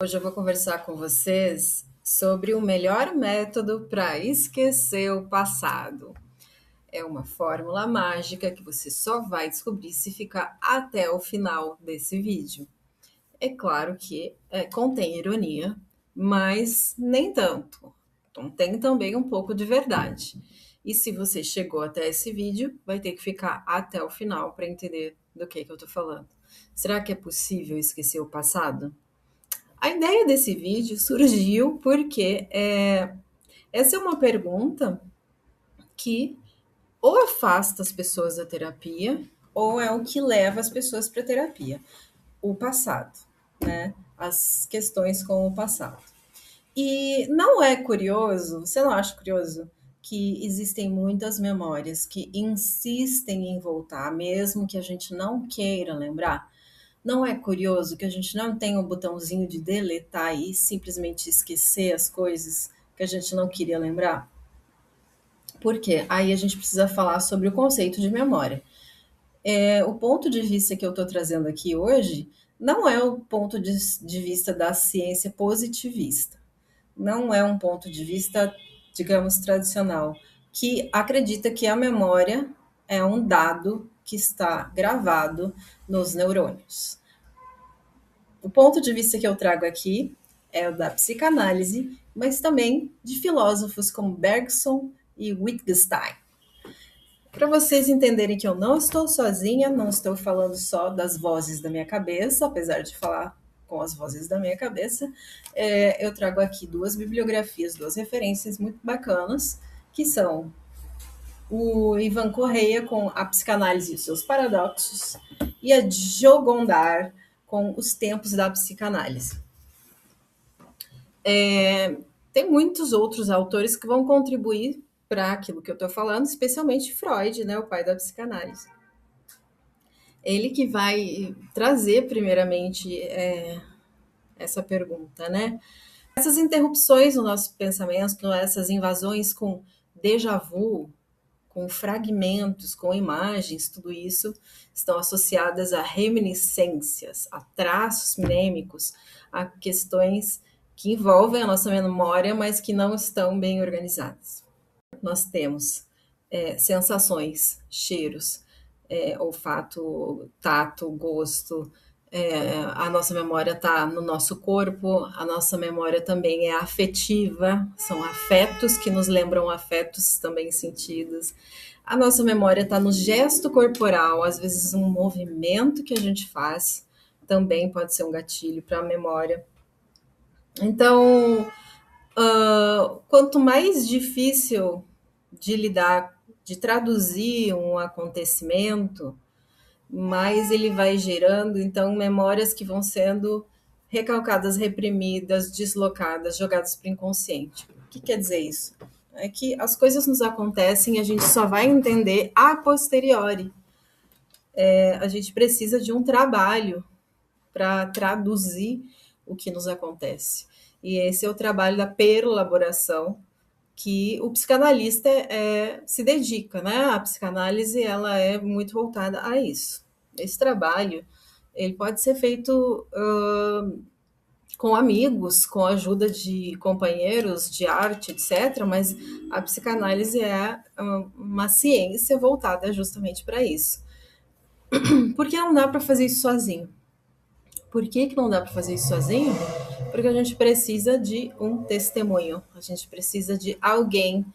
Hoje eu vou conversar com vocês sobre o melhor método para esquecer o passado. É uma fórmula mágica que você só vai descobrir se ficar até o final desse vídeo. É claro que contém ironia, mas nem tanto. Então tem também um pouco de verdade. E se você chegou até esse vídeo, vai ter que ficar até o final para entender do que eu estou falando. Será que é possível esquecer o passado? A ideia desse vídeo surgiu porque essa é uma pergunta que ou afasta as pessoas da terapia ou é o que leva as pessoas para a terapia. O passado, né? As questões com o passado. E não é curioso, você não acha curioso que existem muitas memórias que insistem em voltar, mesmo que a gente não queira lembrar? Não é curioso que a gente não tem o botãozinho de deletar e simplesmente esquecer as coisas que a gente não queria lembrar? Por quê? Aí a gente precisa falar sobre o conceito de memória. O ponto de vista que eu estou trazendo aqui hoje não é o ponto de vista da ciência positivista. Não é um ponto de vista, digamos, tradicional, que acredita que a memória é um dado que está gravado nos neurônios. O ponto de vista que eu trago aqui é o da psicanálise, mas também de filósofos como Bergson e Wittgenstein. Para vocês entenderem que eu não estou sozinha, não estou falando só das vozes da minha cabeça, apesar de falar com as vozes da minha cabeça, eu trago aqui duas bibliografias, duas referências muito bacanas, que são o Ivan Correia com A Psicanálise e os Seus Paradoxos e a Jo Gondar com Os Tempos da Psicanálise. Tem muitos outros autores que vão contribuir para aquilo que eu estou falando, especialmente Freud, né, o pai da psicanálise. Ele que vai trazer, primeiramente, essa pergunta, né? Essas interrupções no nosso pensamento, essas invasões com déjà vu, com fragmentos, com imagens, tudo isso estão associadas a reminiscências, a traços mnêmicos, a questões que envolvem a nossa memória, mas que não estão bem organizadas. Nós temos sensações, cheiros, olfato, tato, gosto. A nossa memória está no nosso corpo, a nossa memória também é afetiva, são afetos que nos lembram afetos também sentidos. A nossa memória está no gesto corporal, às vezes um movimento que a gente faz também pode ser um gatilho para a memória. Então, quanto mais difícil de lidar, de traduzir um acontecimento, mais ele vai gerando, então, memórias que vão sendo recalcadas, reprimidas, deslocadas, jogadas para o inconsciente. O que quer dizer isso? É que as coisas nos acontecem e a gente só vai entender a posteriori. A gente precisa de um trabalho para traduzir o que nos acontece. E esse é o trabalho da perlaboração que o psicanalista se dedica, né? A psicanálise ela é muito voltada a isso. Esse trabalho ele pode ser feito com amigos, com a ajuda de companheiros de arte, etc. Mas a psicanálise é uma ciência voltada justamente para isso. Por que não dá para fazer isso sozinho? Por que não dá para fazer isso sozinho? Porque a gente precisa de um testemunho, a gente precisa de alguém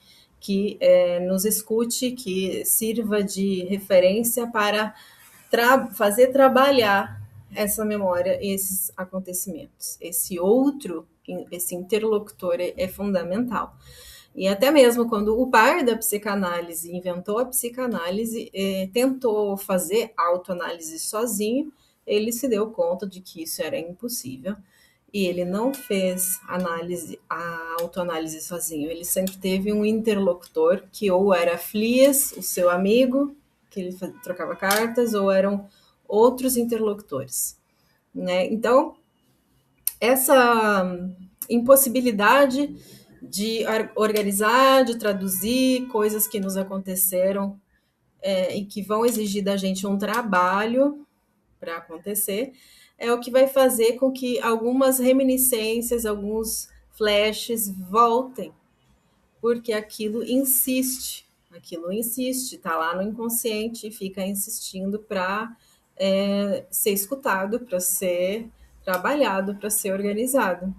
que nos escute, que sirva de referência para fazer trabalhar essa memória e esses acontecimentos. Esse outro, esse interlocutor é fundamental. E até mesmo quando o pai da psicanálise inventou a psicanálise, tentou fazer autoanálise sozinho, ele se deu conta de que isso era impossível e ele não fez a autoanálise sozinho. Ele sempre teve um interlocutor que ou era Flies, o seu amigo, que ele trocava cartas, ou eram outros interlocutores, né? Então, essa impossibilidade de organizar, de traduzir coisas que nos aconteceram e que vão exigir da gente um trabalho para acontecer, é o que vai fazer com que algumas reminiscências, alguns flashes voltem, porque aquilo insiste, tá lá no inconsciente e fica insistindo para ser escutado, para ser trabalhado, para ser organizado.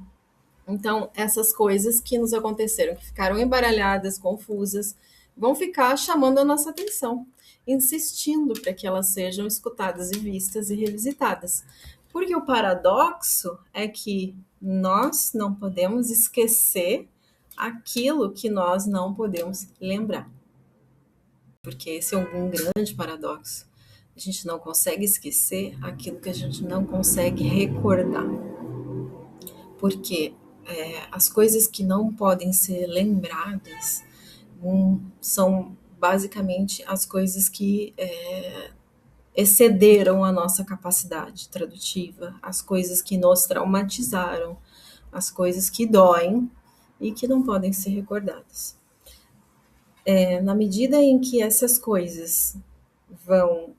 Então, essas coisas que nos aconteceram, que ficaram embaralhadas, confusas, vão ficar chamando a nossa atenção, insistindo para que elas sejam escutadas e vistas e revisitadas. Porque o paradoxo é que nós não podemos esquecer aquilo que nós não podemos lembrar. Porque esse é um grande paradoxo. A gente não consegue esquecer aquilo que a gente não consegue recordar. Porque as coisas que não podem ser lembradas são basicamente as coisas que excederam a nossa capacidade tradutiva, as coisas que nos traumatizaram, as coisas que doem e que não podem ser recordadas. Na medida em que essas coisas vão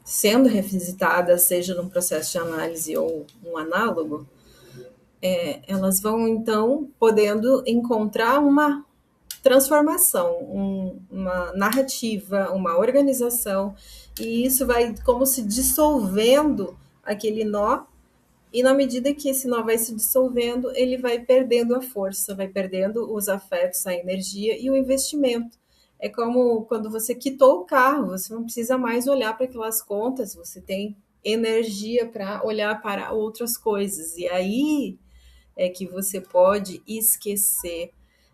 sendo revisitadas, seja num processo de análise ou um análogo, elas vão então podendo encontrar uma transformação, uma narrativa, uma organização, e isso vai como se dissolvendo aquele nó, e na medida que esse nó vai se dissolvendo, ele vai perdendo a força, vai perdendo os afetos, a energia e o investimento. É como quando você quitou o carro, você não precisa mais olhar para aquelas contas, você tem energia para olhar para outras coisas. E aí é que você pode esquecer,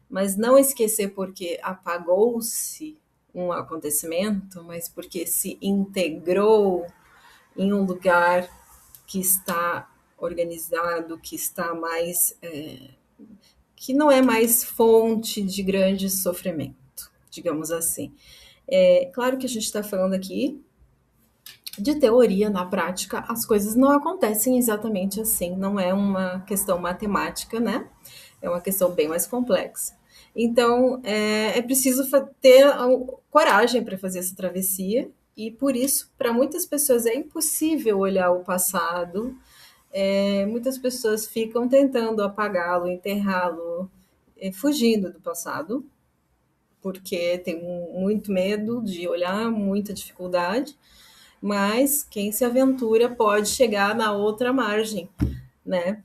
mas não esquecer porque apagou-se um acontecimento, mas porque se integrou em um lugar que está organizado, que está mais, que não é mais fonte de grande sofrimento, digamos assim. É claro que a gente está falando aqui de teoria, na prática, as coisas não acontecem exatamente assim, não é uma questão matemática, né? É uma questão bem mais complexa. Então, é preciso ter coragem para fazer essa travessia, e por isso, para muitas pessoas, é impossível olhar o passado. Muitas pessoas ficam tentando apagá-lo, enterrá-lo, fugindo do passado, porque tem muito medo de olhar, muita dificuldade, mas quem se aventura pode chegar na outra margem, né?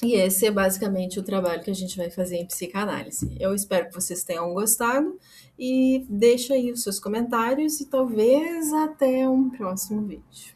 E esse é basicamente o trabalho que a gente vai fazer em psicanálise. Eu espero que vocês tenham gostado e deixa aí os seus comentários e talvez até um próximo vídeo.